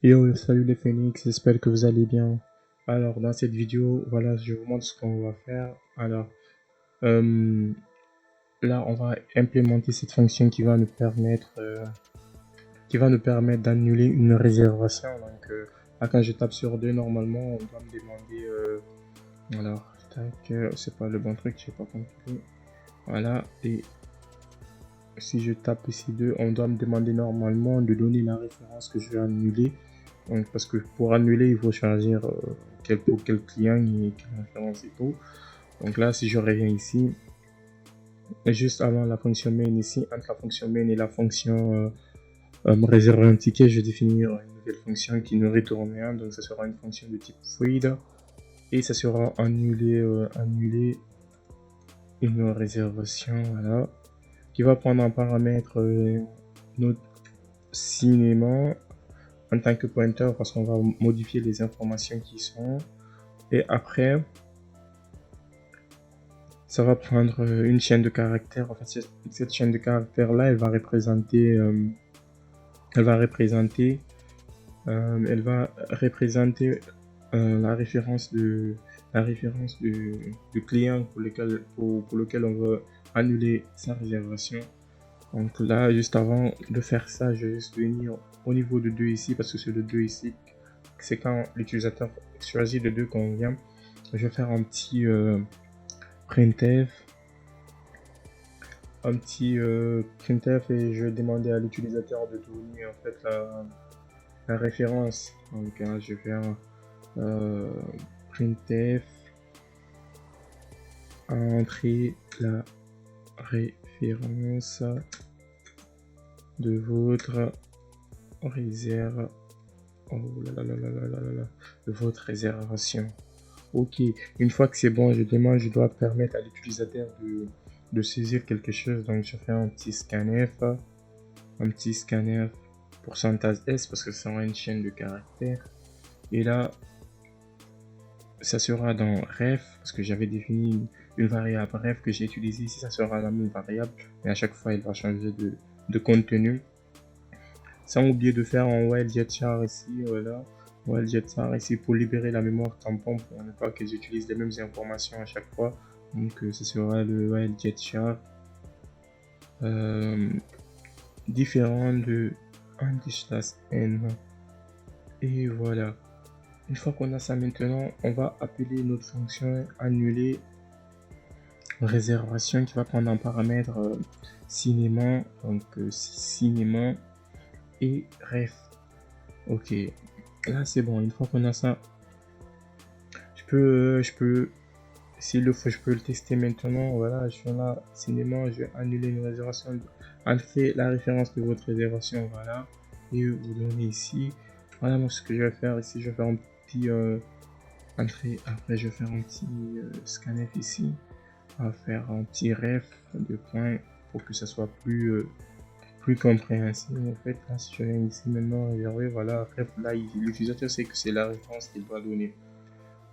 Yo, salut les phoenix, j'espère que vous allez bien. Alors, dans cette vidéo, voilà, je vous montre ce qu'on va faire. Alors, euh, là, on va implémenter cette fonction qui va nous permettre d'annuler une réservation. Donc, là, quand je tape sur 2, normalement, on doit me demander, alors, tac, c'est pas le bon truc, j'ai pas compris. Voilà, et si je tape ici 2, on doit me demander normalement de donner la référence que je vais annuler. Donc, parce que pour annuler, il faut choisir pour quel client et quelle référence et tout. Donc là, si je reviens ici, juste avant la fonction main ici, entre la fonction main et la fonction me réserver un ticket, je vais définir une nouvelle fonction qui ne retourne rien. Donc ça sera une fonction de type void et ça sera annuler une réservation, voilà, qui va prendre en paramètre notre cinéma en tant que pointer parce qu'on va modifier les informations qui sont. Et après, ça va prendre une chaîne de caractères. En fait, cette chaîne de caractères là, elle va représenter, elle va représenter la référence du client pour lequel on veut annuler sa réservation. Donc là, juste avant de faire ça, je vais juste venir au niveau de 2 ici, parce que c'est le 2 ici, c'est quand l'utilisateur choisit le 2 qu'on vient. Je vais faire un petit printf, et je vais demander à l'utilisateur de donner en fait la référence. Donc je vais faire printf entrer la référence de votre réserve. Oh là là là là là là là, de votre réservation. Ok, une fois que c'est bon, je dois permettre à l'utilisateur de saisir quelque chose. Donc je fais un petit scanf pourcentage %S parce que ça sera une chaîne de caractères. Et là, ça sera dans ref parce que j'avais défini une variable ref que j'ai utilisée ici. Ça sera la même variable, mais à chaque fois, elle va changer de contenu. Sans oublier de faire un while_jet_char ici, voilà. While_jet_char ici pour libérer la mémoire tampon pour ne pas qu'ils utilisent les mêmes informations à chaque fois. Donc ce sera le while_jet_char différent de n. Et voilà. Une fois qu'on a ça maintenant, on va appeler notre fonction annuler réservation qui va prendre un paramètre cinéma, donc cinéma et ref. Ok, là c'est bon. Une fois qu'on a ça, s'il le faut, je peux le tester maintenant. Voilà, je suis là, cinéma, je vais annuler une réservation, entrer la référence de votre réservation, voilà, et vous donnez ici. Voilà, moi ce que je vais faire ici, je vais faire un petit entrée, après je vais faire un petit scanf ici, on va faire un petit ref de points pour que ça soit plus compréhensible. En fait, là, si je viens ici maintenant réserver, voilà, ref, là, l'utilisateur sait que c'est la référence qu'il doit donner.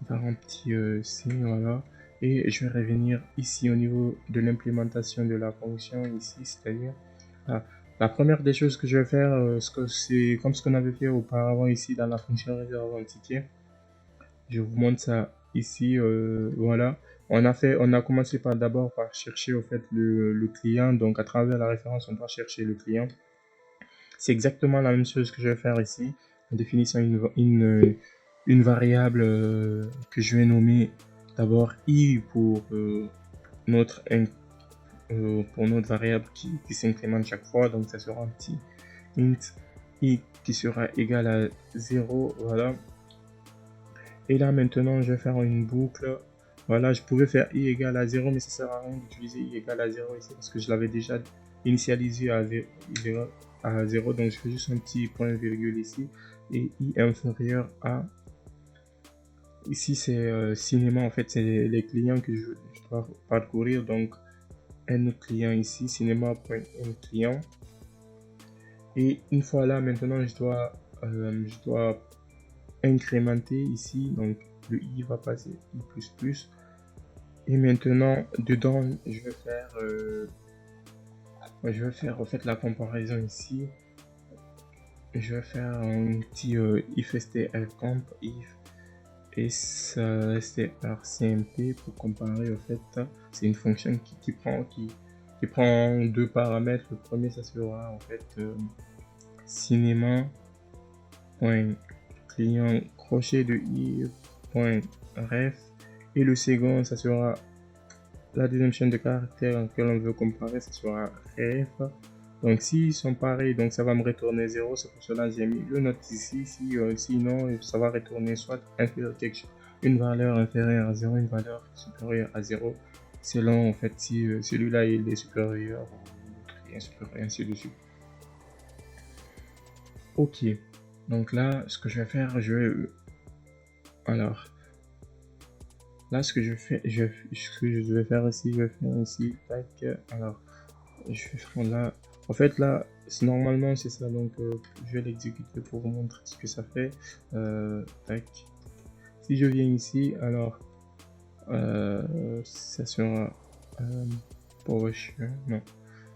Faire un petit signe, voilà. Et je vais revenir ici au niveau de l'implémentation de la fonction ici, c'est-à-dire la première des choses que je vais faire, c'est comme ce qu'on avait fait auparavant ici dans la fonction réserve un ticket. Je vous montre ça ici, voilà. On a commencé d'abord par chercher au fait le client, donc à travers la référence, on doit chercher le client. C'est exactement la même chose que je vais faire ici, en définissant une variable que je vais nommer d'abord i notre, pour notre variable qui s'incrémente chaque fois. Donc ça sera un petit int i qui sera égal à 0, voilà. Et là maintenant je vais faire une boucle. Voilà, je pouvais faire i égale à 0, mais ça sert à rien d'utiliser i égale à 0 ici parce que je l'avais déjà initialisé à 0, donc je fais juste un petit point virgule ici et i inférieur à, ici c'est cinéma, en fait c'est les clients que je dois parcourir, donc n client ici, cinéma.n client. Et une fois là, maintenant je dois incrémenter ici, donc le i va passer i++. Et maintenant dedans je vais faire en fait la comparaison ici. je vais faire un petit if strcomp if strcmp pour comparer. En fait, c'est une fonction qui prend deux paramètres. Le premier, ça sera en fait cinéma.client crochet de i.ref, et le second, ça sera la deuxième chaîne de caractères en laquelle on veut comparer, ça sera ref. Donc s'ils sont pareils, donc ça va me retourner 0, c'est pour cela que j'ai mis le note ici. Sinon ça va retourner soit inférieur quelque chose, une valeur inférieure à 0, une valeur supérieure à 0, selon en fait si celui-là il est supérieur ou l'autre est inférieur, et ainsi de suite. Ok, donc là ce que je vais faire, alors là ce que je fais, ce que je vais faire ici, tac, alors je vais faire là, en fait là normalement c'est ça, donc je vais l'exécuter pour vous montrer ce que ça fait. Tac, si je viens ici, alors ça sera PowerShell, non,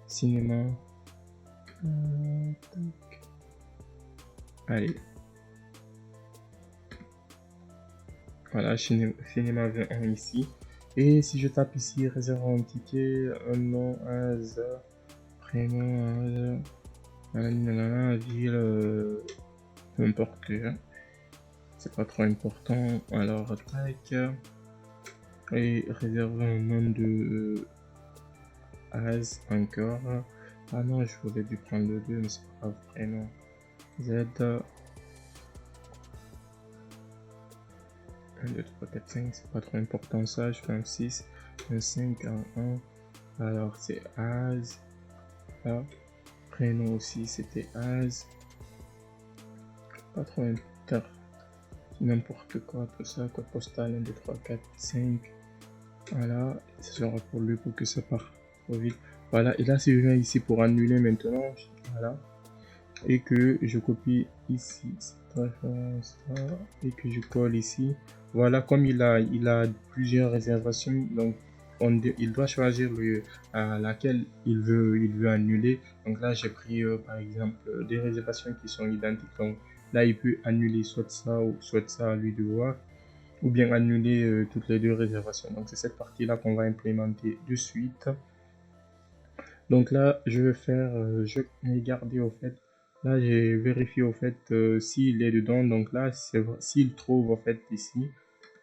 cinéma, tac. Allez, voilà, cinéma 21 ici, et si je tape ici réserve un ticket, un nom, un prénom, ville, peu importe, c'est pas trop important. Alors tac, et réserver un nom de as encore. Ah non, je voulais dû prendre le 2, mais c'est pas grave, prénom z 1 2 3 4 5, c'est pas trop important ça. Je fais un 6, un 5, un 1. Alors c'est as là. Prénom aussi c'était as, pas trop important, n'importe quoi, tout ça, code postal 1 2 3 4 5. Voilà, ça sera pour lui pour que ça parte trop vite. Voilà, et là si je viens ici pour annuler maintenant, voilà, et que je copie ici cette référence là et que je colle ici, voilà, comme il a plusieurs réservations, donc il doit choisir laquelle il veut annuler. Donc là j'ai pris par exemple des réservations qui sont identiques, donc là il peut annuler soit ça ou soit ça à lui de voir, ou bien annuler toutes les deux réservations. Donc c'est cette partie là qu'on va implémenter de suite. Donc là je vais faire, je vais garder au fait, là j'ai vérifié au fait s'il est dedans. Donc là s'il trouve en fait ici,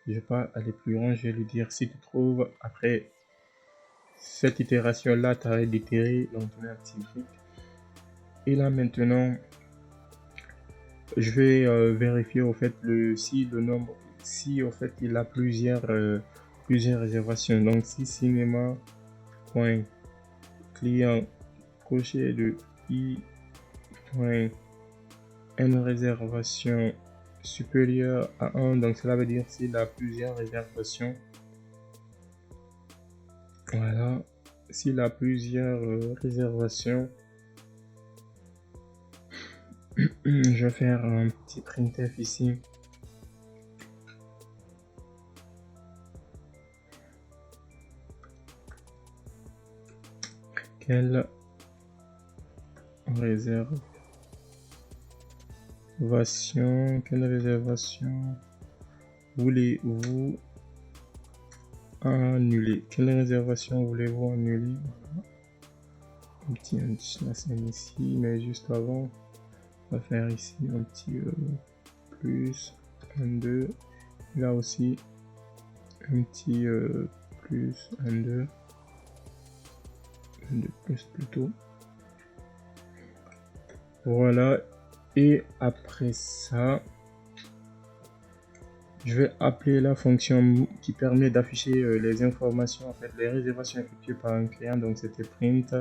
je vais pas aller plus loin, je vais lui dire si tu trouves, après cette itération là t'arrêtes d'itérer, donc tu mets un petit brique. Et là maintenant je vais vérifier au fait si le nombre, si au fait il a plusieurs réservations. Donc si cinéma point client crochet de i point n réservation supérieure à 1, donc cela veut dire s'il a plusieurs réservations. Voilà, s'il a plusieurs réservations, je vais faire un petit printf ici. Quelle réservation voulez-vous annuler? Quelle réservation voulez-vous annuler? Voilà. Un petit scène ici, mais juste avant, on va faire ici un petit plus, un 2. Là aussi, un petit plus, un 2. Un 2 plus plutôt. Voilà. Et après ça, je vais appeler la fonction qui permet d'afficher les informations, en fait, les réservations effectuées par un client. Donc c'était print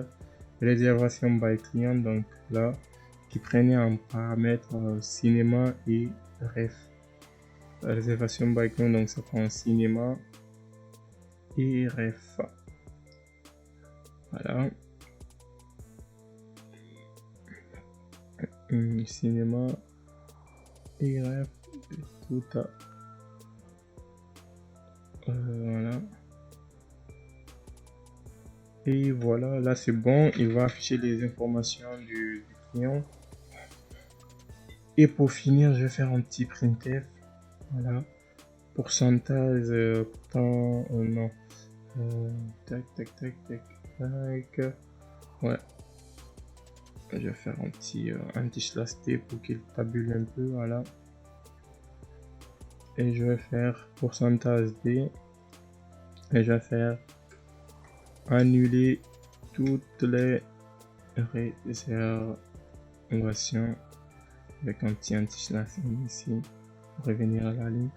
réservation by client, donc là qui prenait en paramètre cinéma et ref. Réservation by client, donc ça prend cinéma et ref. Voilà. Cinéma et ref, tout à voilà. Et voilà, là c'est bon, il va afficher les informations du client. Et pour finir, je vais faire un petit printf. Voilà. Pourcentage, pourtant, non. Tac, tac, tac, tac, tac. Ouais. Je vais faire un petit slash t pour qu'il tabule un peu. Voilà. Et je vais faire pourcentage d. Et je vais faire annuler toutes les réservations avec un petit anti-slash ici pour revenir à la ligne,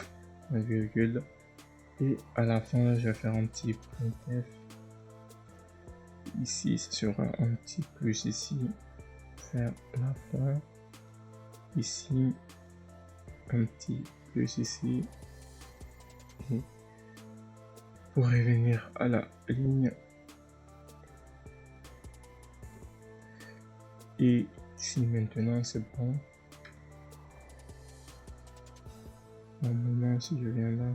un virgule, et à la fin je vais faire un petit printf ici, ce sera un petit plus ici, faire la fin ici, un petit plus ici, et pour revenir à la ligne, et ici maintenant c'est bon. Normalement, si je viens là,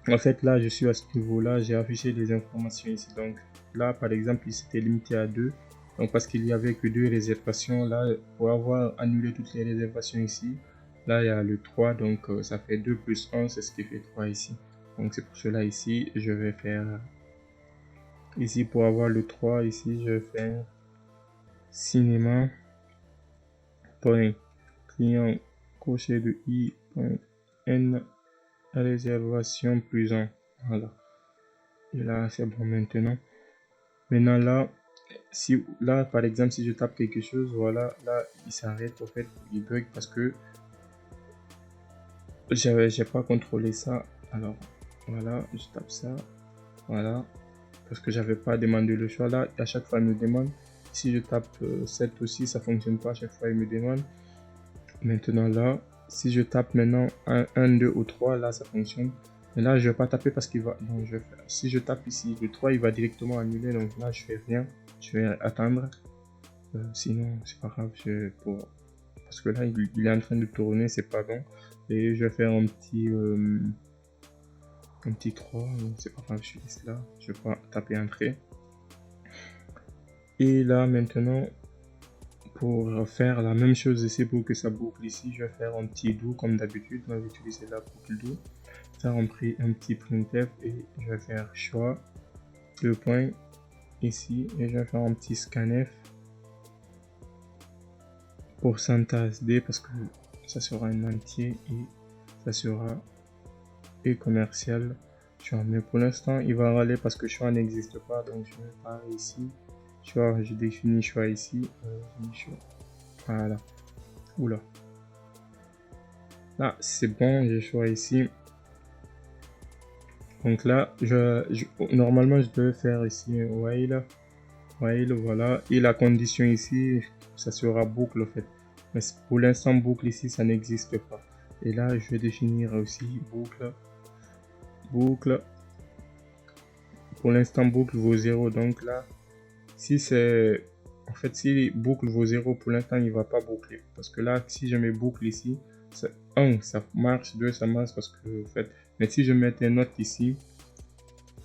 en fait là je suis à ce niveau là, j'ai affiché les informations ici, donc là par exemple il s'était limité à 2, donc parce qu'il y avait que 2 réservations là, pour avoir annulé toutes les réservations ici, là il y a le 3, donc ça fait 2 plus 1, c'est ce qui fait 3 ici, donc c'est pour cela ici je vais faire ici pour avoir le 3 ici je vais faire cinéma point client crochet de i point n réservation plus 1, voilà, et là c'est bon. Maintenant là, si là par exemple si je tape quelque chose, voilà, là il s'arrête, en fait il bug parce que j'ai pas contrôlé ça. Alors voilà, je tape ça, voilà, parce que j'avais pas demandé le choix. Là à chaque fois il me demande. Si je tape 7 aussi, ça fonctionne pas, à chaque fois il me demande. Maintenant là, si je tape maintenant 1, 2 ou 3, là ça fonctionne. Mais là je vais pas taper parce qu'il va, donc je vais faire, si je tape ici le 3 il va directement annuler, donc là je fais rien, je vais attendre. Sinon c'est pas grave, parce que là il est en train de tourner, c'est pas bon, et je vais faire un petit 3, c'est pas grave, je laisse là, je vais pas taper entrée. Et là maintenant, pour faire la même chose ici, pour que ça boucle ici, je vais faire un petit do comme d'habitude. On va utiliser la boucle do, faire un petit printf, et je vais faire choix le point ici, et je vais faire un petit scanf pourcentage d parce que ça sera un entier et ça sera et commercial choix. Mais pour l'instant il va râler parce que choix n'existe pas, donc je vais pas ici choix, je définis choix ici, choix. Voilà, oula, là c'est bon, j'ai choix ici. Donc là normalement je devais faire ici while, voilà, et la condition ici ça sera boucle en fait, mais pour l'instant boucle ici ça n'existe pas. Et là je vais définir aussi boucle, pour l'instant boucle vaut 0, donc là si c'est, en fait si boucle vaut 0 pour l'instant il va pas boucler, parce que là si je mets boucle ici, 1 ça marche, 2 ça marche parce que en fait, mais si je mettais note ici,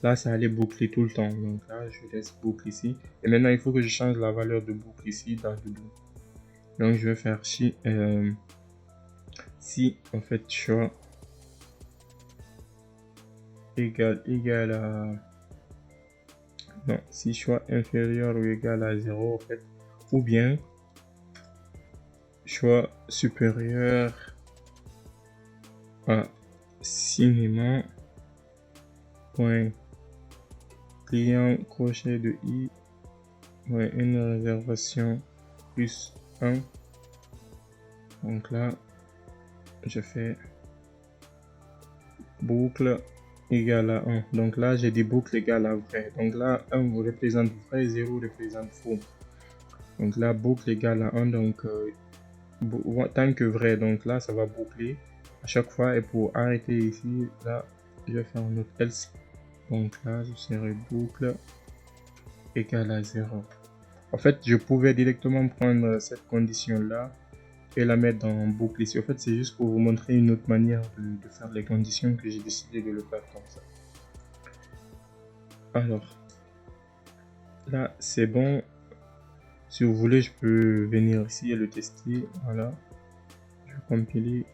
là ça allait boucler tout le temps, donc là je laisse boucle ici. Et maintenant il faut que je change la valeur de boucle ici dans le do, donc je vais faire si en fait choix égal à, non, si choix inférieur ou égal à 0 en fait, ou bien choix supérieur à cinéma point client crochet de i point une réservation plus 1. Donc là je fais boucle égale à 1, donc là j'ai des boucles égales à vrai, donc là 1 représente vrai, 0 représente faux, donc là boucle égale à 1, donc tant que vrai, donc là ça va boucler à chaque fois. Et pour arrêter ici, là je vais faire un autre else, donc là je serai boucle égale à 0. En fait je pouvais directement prendre cette condition là et la mettre dans boucle ici. En fait c'est juste pour vous montrer une autre manière de faire les conditions que j'ai décidé de le faire comme ça. Alors là c'est bon, Si vous voulez, je peux venir ici et le tester. Voilà. Je vais compiler.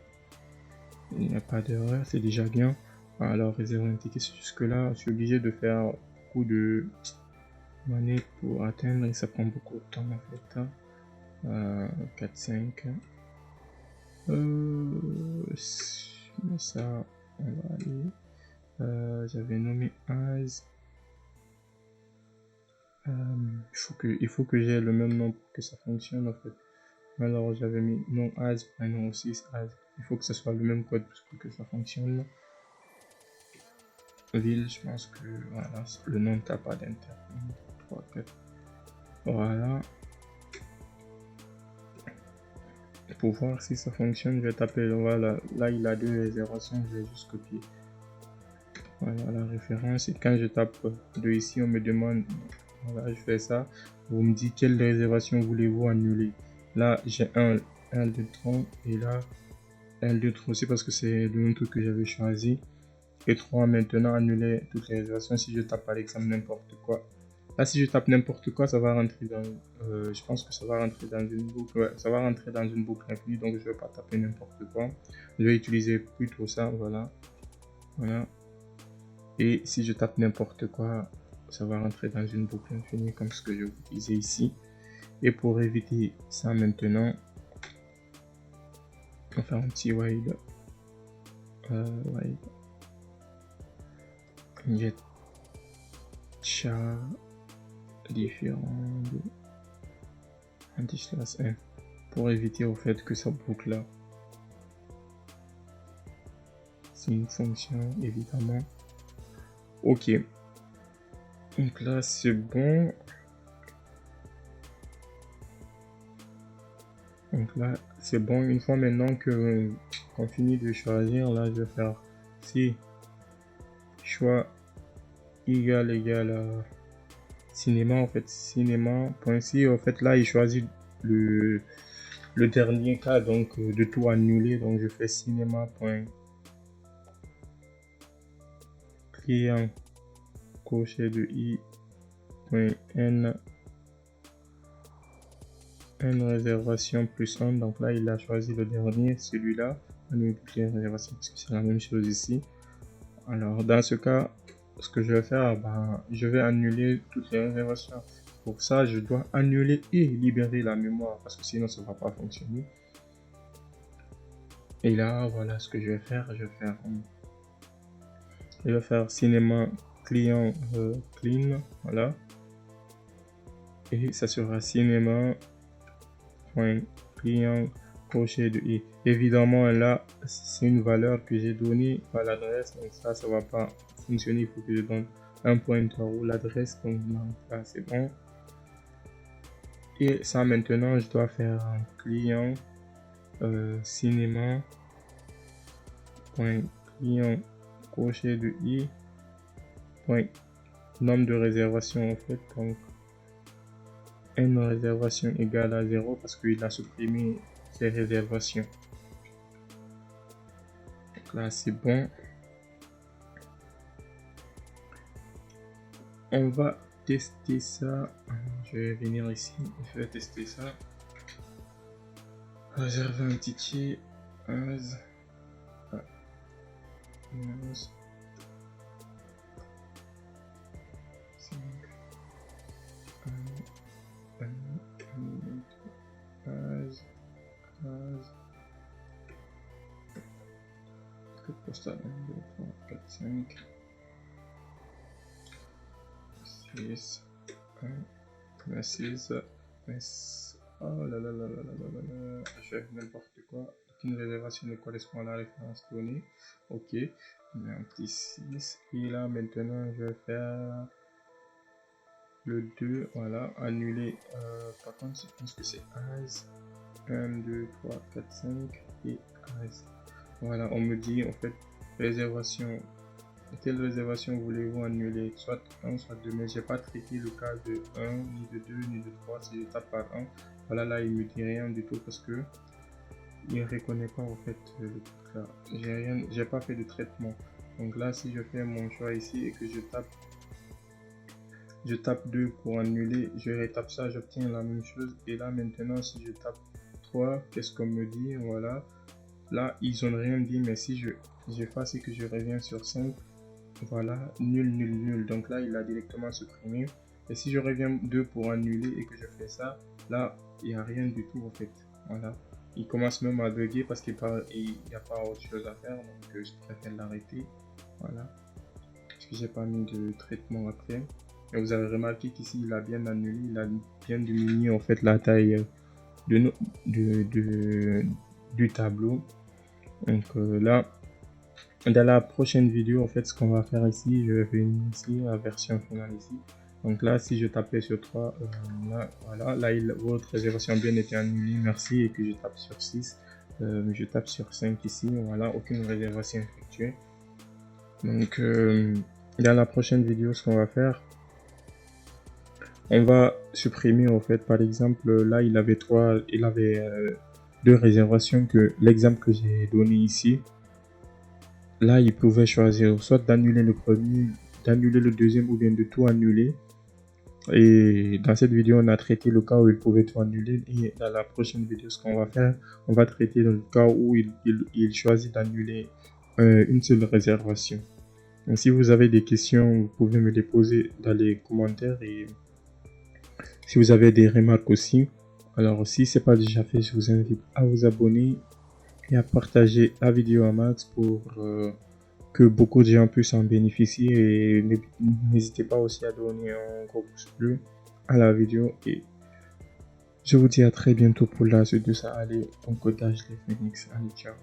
Il n'y a pas d'erreur, c'est déjà bien. Alors, réserver un ticket jusque-là. Je suis obligé de faire beaucoup de manette pour atteindre et ça prend beaucoup de temps en fait. 4, 5. Mais ça, on va aller. J'avais nommé as. Il faut que j'ai le même nom pour que ça fonctionne en fait. Alors j'avais mis nom as, prénom aussi as. Il faut que ce soit le même code pour que ça fonctionne. Ville, je pense que voilà, le nom t'as pas d'inter. 3, 4. Voilà. Pour voir si ça fonctionne, je vais taper. Voilà, là il a 2 réservations, je vais juste copier. Voilà la référence. Et quand je tape de ici, on me demande, voilà, je fais ça. Vous me dites quelle réservation voulez-vous annuler. Là, j'ai un 2, 3 et là, 1, 2, 3 aussi parce que c'est le même truc que j'avais choisi. Et 3 maintenant, annuler toutes les réservations si je tape par exemple n'importe quoi. Là, si je tape n'importe quoi, ça va rentrer dans. Je pense que ça va rentrer dans une boucle. Ouais, ça va rentrer dans une boucle infinie, donc je vais pas taper n'importe quoi. Je vais utiliser plutôt ça, voilà. Voilà. Et si je tape n'importe quoi, ça va rentrer dans une boucle infinie comme ce que je vous disais ici. Et pour éviter ça maintenant, on va faire un petit while. Get char différent de anti-slash 1 pour éviter au fait que ça boucle là. C'est une fonction évidemment. Ok. Donc là c'est bon. Donc là c'est bon. Une fois maintenant que qu'on finit de choisir, là je vais faire si choix égal à cinéma en fait cinéma.ci en fait là il choisit le dernier cas donc de tout annuler, donc je fais cinéma.client crochet de i.n réservation plus 1, donc là il a choisi le dernier, celui-là, annuler toutes les réservations parce que c'est la même chose ici. Alors dans ce cas, ce que je vais faire, je vais annuler toutes les réservations. Pour ça, je dois annuler et libérer la mémoire parce que sinon ça ne va pas fonctionner. Et là, voilà ce que je vais faire. Je vais faire cinéma client clean, voilà. Et ça sera cinéma.client crochet de i. Évidemment, là, c'est une valeur que j'ai donnée à l'adresse, donc ça va pas fonctionner. Il faut que je donne un pointeur ou l'adresse, donc là c'est bon. Et ça maintenant, je dois faire un client cinéma.client crochet de i. Nombre de réservations en fait, donc une réservation égale à 0 parce qu'il a supprimé ses réservations. Donc là c'est bon. On va tester ça. Je vais venir ici, je vais tester ça. Réserver un ticket. 11. 11. 5. 1. 15. 15. Code postal 1, 2, 3, 4, 5. 6. 1. 6. Oh là là là là là là là. Je fais n'importe quoi. Aucune réservation ne correspond à la référence donnée. Ok. On met un petit 6. Et là maintenant je vais faire le 2. Voilà. Annuler. Par contre je pense que c'est as. 1, 2, 3, 4, 5 et as. Voilà. On me dit en fait réservation. Quelle réservation voulez-vous annuler? Soit 1, soit 2, mais j'ai pas traité le cas de 1, ni de 2, ni de 3. Si je tape par 1, voilà, là il me dit rien du tout parce que il reconnaît pas en fait le truc là. J'ai pas fait de traitement. Donc là, si je fais mon choix ici et que je tape je tape 2 pour annuler, je retape ça, j'obtiens la même chose. Et là maintenant, si je tape 3, qu'est-ce qu'on me dit? Voilà. Là, ils ont rien dit, mais si j'efface et que je reviens sur 5, voilà, nul, nul, nul. Donc là, il a directement supprimé. Et si je reviens 2 pour annuler et que je fais ça, là, il n'y a rien du tout en fait. Voilà. Il commence même à bugger parce qu'il n'y a pas autre chose à faire. Donc je préfère l'arrêter. Voilà. Parce que j'ai pas mis de traitement après. Et vous avez remarqué qu'ici, il a bien annulé. Il a bien diminué en fait la taille du tableau. Donc là, dans la prochaine vidéo, en fait, ce qu'on va faire ici, je vais venir ici, la version finale ici. Donc là, si je tapais sur 3, là, voilà, là, votre réservation a bien été annulée, merci, et que je tape sur 6, je tape sur 5 ici, voilà, aucune réservation effectuée. Donc, dans la prochaine vidéo, ce qu'on va faire, on va supprimer, en fait, par exemple, là, il avait 2 réservations que l'exemple que j'ai donné ici. Là, il pouvait choisir soit d'annuler le premier, d'annuler le deuxième ou bien de tout annuler. Et dans cette vidéo, on a traité le cas où il pouvait tout annuler. Et dans la prochaine vidéo, ce qu'on va faire, on va traiter dans le cas où il choisit d'annuler une seule réservation. Donc, si vous avez des questions, vous pouvez me les poser dans les commentaires. Et si vous avez des remarques aussi, alors si ce n'est pas déjà fait, je vous invite à vous abonner et à partager la vidéo à max pour que beaucoup de gens puissent en bénéficier. Et n'hésitez pas aussi à donner un gros pouce bleu à la vidéo. Et je vous dis à très bientôt pour la suite de ça. Allez, bon codage les Phoenix. Allez, ciao.